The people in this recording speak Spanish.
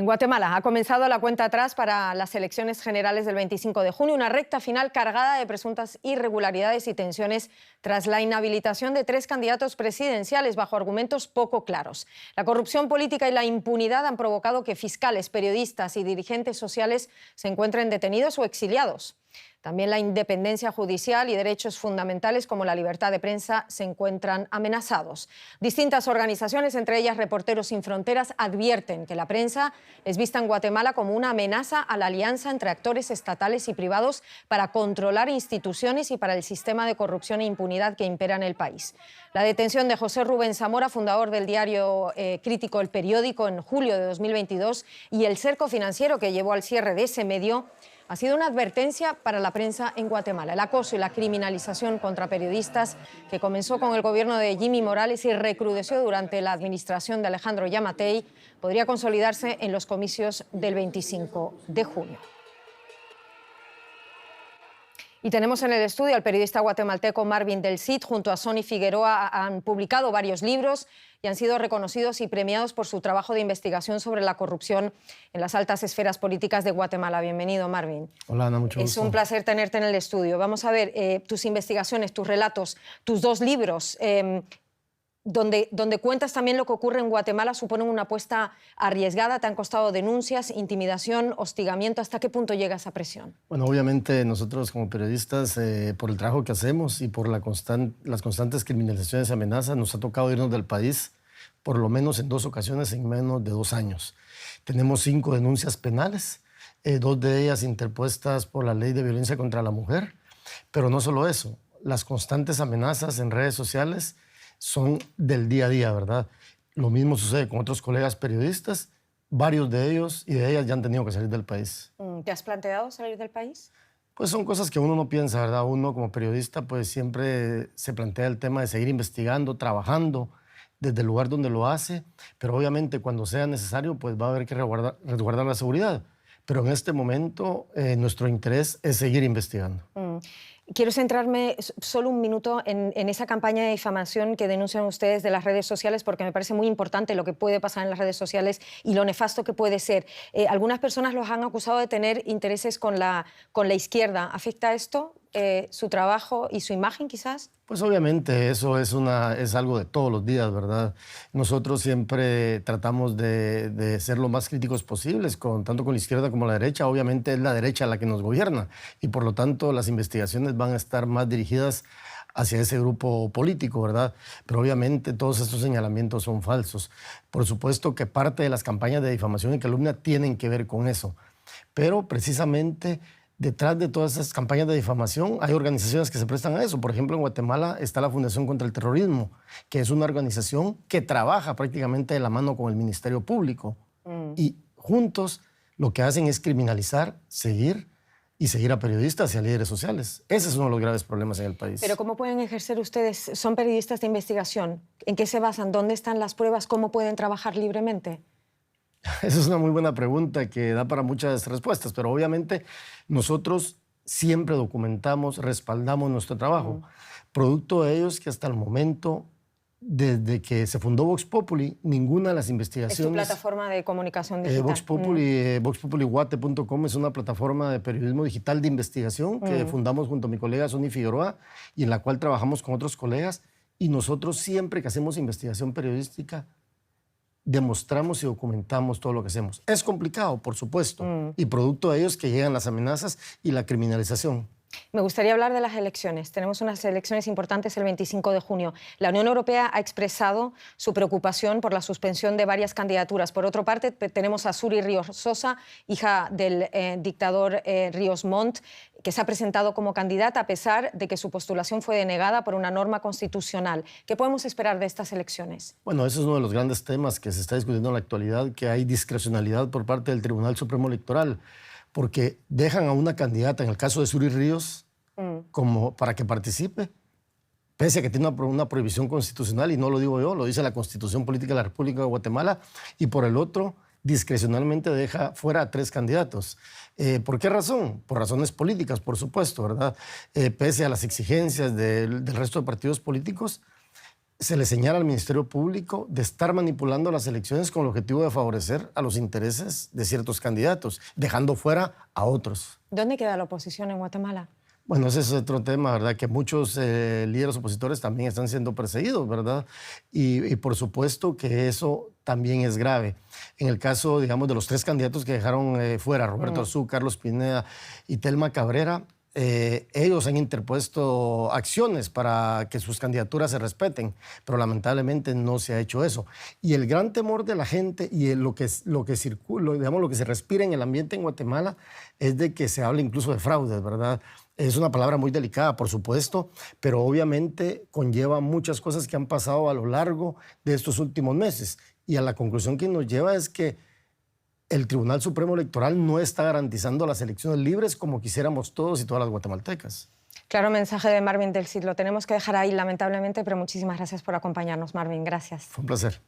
En Guatemala ha comenzado la cuenta atrás para las elecciones generales del 25 de junio, una recta final cargada de presuntas irregularidades y tensiones tras la inhabilitación de 3 candidatos presidenciales bajo argumentos poco claros. La corrupción política y la impunidad han provocado que fiscales, periodistas y dirigentes sociales se encuentren detenidos o exiliados. También la independencia judicial y derechos fundamentales como la libertad de prensa se encuentran amenazados. Distintas organizaciones, entre ellas Reporteros Sin Fronteras, advierten que la prensa es vista en Guatemala como una amenaza a la alianza entre actores estatales y privados para controlar instituciones y para el sistema de corrupción e impunidad que impera en el país. La detención de José Rubén Zamora, fundador del diario crítico El Periódico, en julio de 2022, y el cerco financiero que llevó al cierre de ese medio, ha sido una advertencia para la prensa en Guatemala. El acoso y la criminalización contra periodistas, que comenzó con el gobierno de Jimmy Morales y recrudeció durante la administración de Alejandro Yamatei, podría consolidarse en los comicios del 25 de junio. Y tenemos en el estudio al periodista guatemalteco Marvin del Cid. Junto a Sony Figueroa han publicado varios libros y han sido reconocidos y premiados por su trabajo de investigación sobre la corrupción en las altas esferas políticas de Guatemala. Bienvenido, Marvin. Hola, Ana, mucho gusto. Es un placer tenerte en el estudio. Vamos a ver tus investigaciones, tus relatos, tus 2 libros, donde cuentas también lo que ocurre en Guatemala, suponen una apuesta arriesgada. Te han costado denuncias, intimidación, hostigamiento. ¿Hasta qué punto llega esa presión? Bueno, obviamente nosotros como periodistas, por el trabajo que hacemos y por las constantes criminalizaciones y amenazas, nos ha tocado irnos del país por lo menos en 2 ocasiones en menos de 2 años. Tenemos 5 denuncias penales, 2 de ellas interpuestas por la Ley de Violencia contra la Mujer. Pero no solo eso, las constantes amenazas en redes sociales son del día a día, ¿verdad? Lo mismo sucede con otros colegas periodistas. Varios de ellos y de ellas ya han tenido que salir del país. ¿Te has planteado salir del país? Pues son cosas que uno no piensa, ¿verdad? Uno como periodista pues siempre se plantea el tema de seguir investigando, trabajando desde el lugar donde lo hace, pero obviamente cuando sea necesario pues va a haber que resguardar la seguridad. Pero en este momento nuestro interés es seguir investigando. Quiero centrarme solo un minuto en esa campaña de difamación que denuncian ustedes de las redes sociales, porque me parece muy importante lo que puede pasar en las redes sociales y lo nefasto que puede ser. Algunas personas los han acusado de tener intereses con la izquierda. ¿Afecta esto su trabajo y su imagen, quizás? Pues obviamente eso es algo de todos los días, ¿verdad? Nosotros siempre tratamos de ser lo más críticos posibles, tanto con la izquierda como la derecha. Obviamente es la derecha la que nos gobierna y por lo tanto las investigaciones van a estar más dirigidas hacia ese grupo político, ¿verdad? Pero obviamente todos estos señalamientos son falsos. Por supuesto que parte de las campañas de difamación y calumnia tienen que ver con eso, pero precisamente detrás de todas esas campañas de difamación hay organizaciones que se prestan a eso. Por ejemplo, en Guatemala está la Fundación contra el Terrorismo, que es una organización que trabaja prácticamente de la mano con el Ministerio Público. Y juntos lo que hacen es criminalizar, seguir a periodistas y a líderes sociales. Ese es uno de los graves problemas en el país. Pero ¿cómo pueden ejercer ustedes? Son periodistas de investigación. ¿En qué se basan? ¿Dónde están las pruebas? ¿Cómo pueden trabajar libremente? Esa es una muy buena pregunta que da para muchas respuestas, pero obviamente nosotros siempre documentamos, respaldamos nuestro trabajo. Producto de ellos que hasta el momento, desde que se fundó Vox Populi, ninguna de las investigaciones... ¿Es tu plataforma de comunicación digital? Vox Populi, voxpopuliguate.com es una plataforma de periodismo digital de investigación que fundamos junto a mi colega Sony Figueroa y en la cual trabajamos con otros colegas. Y nosotros siempre que hacemos investigación periodística, demostramos y documentamos todo lo que hacemos. Es complicado, por supuesto, y producto de ellos que llegan las amenazas y la criminalización. Me gustaría hablar de las elecciones. Tenemos unas elecciones importantes el 25 de junio. La Unión Europea ha expresado su preocupación por la suspensión de varias candidaturas. Por otra parte, tenemos a Suri Ríos Sosa, hija del dictador Ríos Montt, que se ha presentado como candidata a pesar de que su postulación fue denegada por una norma constitucional. ¿Qué podemos esperar de estas elecciones? Bueno, ese es uno de los grandes temas que se está discutiendo en la actualidad, que hay discrecionalidad por parte del Tribunal Supremo Electoral, porque dejan a una candidata, en el caso de Suri Ríos, como para que participe, pese a que tiene una prohibición constitucional, y no lo digo yo, lo dice la Constitución Política de la República de Guatemala, y por el otro, discrecionalmente deja fuera a 3 candidatos. ¿Por qué razón? Por razones políticas, por supuesto, ¿verdad? Pese a las exigencias del resto de partidos políticos, se le señala al Ministerio Público de estar manipulando las elecciones con el objetivo de favorecer a los intereses de ciertos candidatos, dejando fuera a otros. ¿Dónde queda la oposición en Guatemala? Bueno, ese es otro tema, ¿verdad? Que muchos líderes opositores también están siendo perseguidos, ¿verdad? Y por supuesto que eso también es grave. En el caso, digamos, de los 3 candidatos que dejaron fuera, Roberto Arzú, Carlos Pineda y Telma Cabrera, ellos han interpuesto acciones para que sus candidaturas se respeten, pero lamentablemente no se ha hecho eso. Y el gran temor de la gente y lo que circula, digamos, lo que se respira en el ambiente en Guatemala es de que se hable incluso de fraudes, ¿verdad? Es una palabra muy delicada, por supuesto, pero obviamente conlleva muchas cosas que han pasado a lo largo de estos últimos meses. Y a la conclusión que nos lleva es que el Tribunal Supremo Electoral no está garantizando las elecciones libres como quisiéramos todos y todas las guatemaltecas. Claro, mensaje de Marvin del Cid. Lo tenemos que dejar ahí, lamentablemente, pero muchísimas gracias por acompañarnos, Marvin. Gracias. Fue un placer.